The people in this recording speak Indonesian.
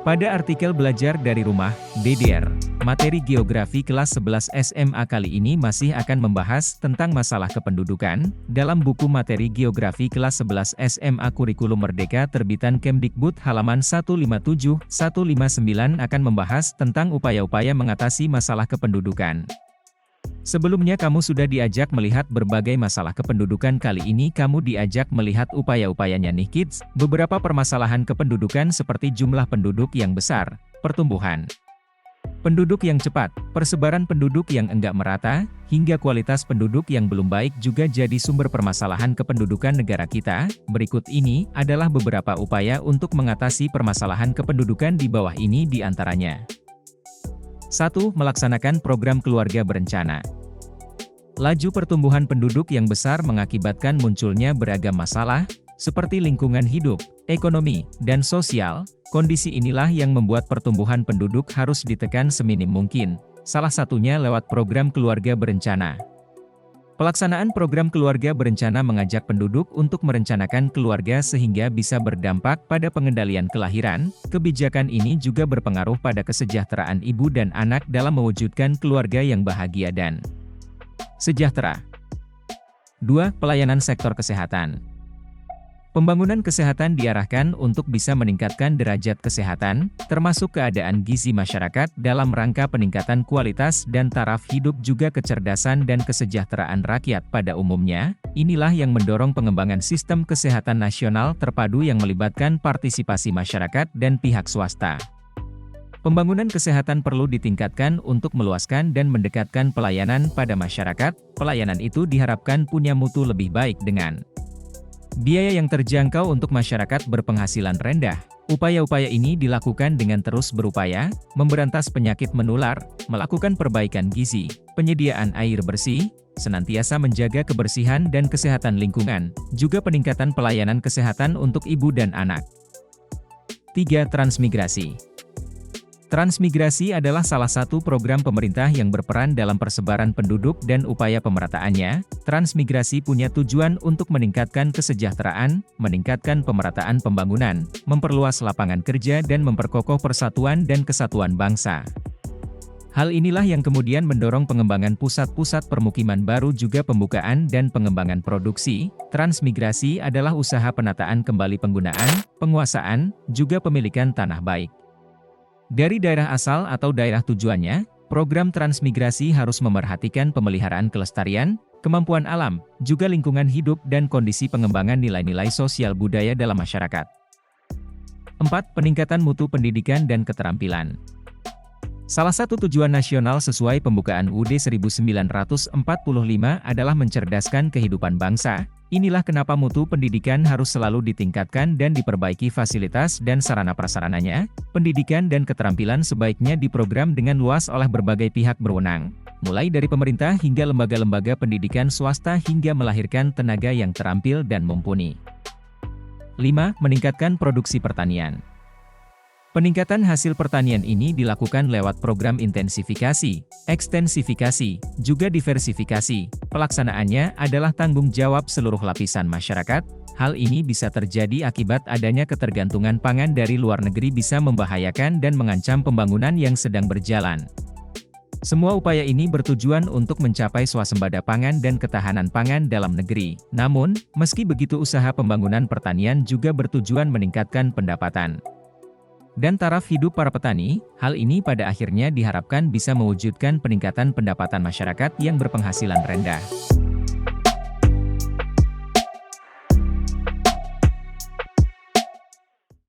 Pada artikel Belajar dari Rumah, BDR, materi Geografi kelas 11 SMA kali ini masih akan membahas tentang masalah kependudukan, dalam buku materi Geografi kelas 11 SMA Kurikulum Merdeka terbitan Kemdikbud halaman 157-159 akan membahas tentang upaya-upaya mengatasi masalah kependudukan. Sebelumnya kamu sudah diajak melihat berbagai masalah kependudukan, kali ini kamu diajak melihat upaya-upayanya nih kids. Beberapa permasalahan kependudukan seperti jumlah penduduk yang besar, pertumbuhan penduduk yang cepat, persebaran penduduk yang enggak merata, hingga kualitas penduduk yang belum baik juga jadi sumber permasalahan kependudukan negara kita. Berikut ini adalah beberapa upaya untuk mengatasi permasalahan kependudukan di bawah ini di antaranya. 1. Melaksanakan program keluarga berencana. Laju pertumbuhan penduduk yang besar mengakibatkan munculnya beragam masalah, seperti lingkungan hidup, ekonomi, dan sosial. Kondisi inilah yang membuat pertumbuhan penduduk harus ditekan seminim mungkin, salah satunya lewat program keluarga berencana. Pelaksanaan program keluarga berencana mengajak penduduk untuk merencanakan keluarga sehingga bisa berdampak pada pengendalian kelahiran. Kebijakan ini juga berpengaruh pada kesejahteraan ibu dan anak dalam mewujudkan keluarga yang bahagia dan sejahtera. 2. Pelayanan sektor kesehatan. Pembangunan kesehatan diarahkan untuk bisa meningkatkan derajat kesehatan, termasuk keadaan gizi masyarakat dalam rangka peningkatan kualitas dan taraf hidup juga kecerdasan dan kesejahteraan rakyat pada umumnya. Inilah yang mendorong pengembangan sistem kesehatan nasional terpadu yang melibatkan partisipasi masyarakat dan pihak swasta. Pembangunan kesehatan perlu ditingkatkan untuk meluaskan dan mendekatkan pelayanan pada masyarakat. Pelayanan itu diharapkan punya mutu lebih baik dengan biaya yang terjangkau untuk masyarakat berpenghasilan rendah. Upaya-upaya ini dilakukan dengan terus berupaya memberantas penyakit menular, melakukan perbaikan gizi, penyediaan air bersih, senantiasa menjaga kebersihan dan kesehatan lingkungan, juga peningkatan pelayanan kesehatan untuk ibu dan anak. 3. Transmigrasi. Transmigrasi adalah salah satu program pemerintah yang berperan dalam persebaran penduduk dan upaya pemerataannya. Transmigrasi punya tujuan untuk meningkatkan kesejahteraan, meningkatkan pemerataan pembangunan, memperluas lapangan kerja dan memperkokoh persatuan dan kesatuan bangsa. Hal inilah yang kemudian mendorong pengembangan pusat-pusat permukiman baru juga pembukaan dan pengembangan produksi. Transmigrasi adalah usaha penataan kembali penggunaan, penguasaan, juga pemilikan tanah baik dari daerah asal atau daerah tujuannya. Program transmigrasi harus memerhatikan pemeliharaan kelestarian, kemampuan alam, juga lingkungan hidup dan kondisi pengembangan nilai-nilai sosial budaya dalam masyarakat. 4. Peningkatan mutu pendidikan dan keterampilan. Salah satu tujuan nasional sesuai pembukaan UUD 1945 adalah mencerdaskan kehidupan bangsa. Inilah kenapa mutu pendidikan harus selalu ditingkatkan dan diperbaiki fasilitas dan sarana prasarananya. Pendidikan dan keterampilan sebaiknya diprogram dengan luas oleh berbagai pihak berwenang, mulai dari pemerintah hingga lembaga-lembaga pendidikan swasta hingga melahirkan tenaga yang terampil dan mumpuni. 5. Meningkatkan produksi pertanian. Peningkatan hasil pertanian ini dilakukan lewat program intensifikasi, ekstensifikasi, juga diversifikasi. Pelaksanaannya adalah tanggung jawab seluruh lapisan masyarakat. Hal ini bisa terjadi akibat adanya ketergantungan pangan dari luar negeri bisa membahayakan dan mengancam pembangunan yang sedang berjalan. Semua upaya ini bertujuan untuk mencapai swasembada pangan dan ketahanan pangan dalam negeri. Namun, meski begitu usaha pembangunan pertanian juga bertujuan meningkatkan pendapatan dan taraf hidup para petani. Hal ini pada akhirnya diharapkan bisa mewujudkan peningkatan pendapatan masyarakat yang berpenghasilan rendah.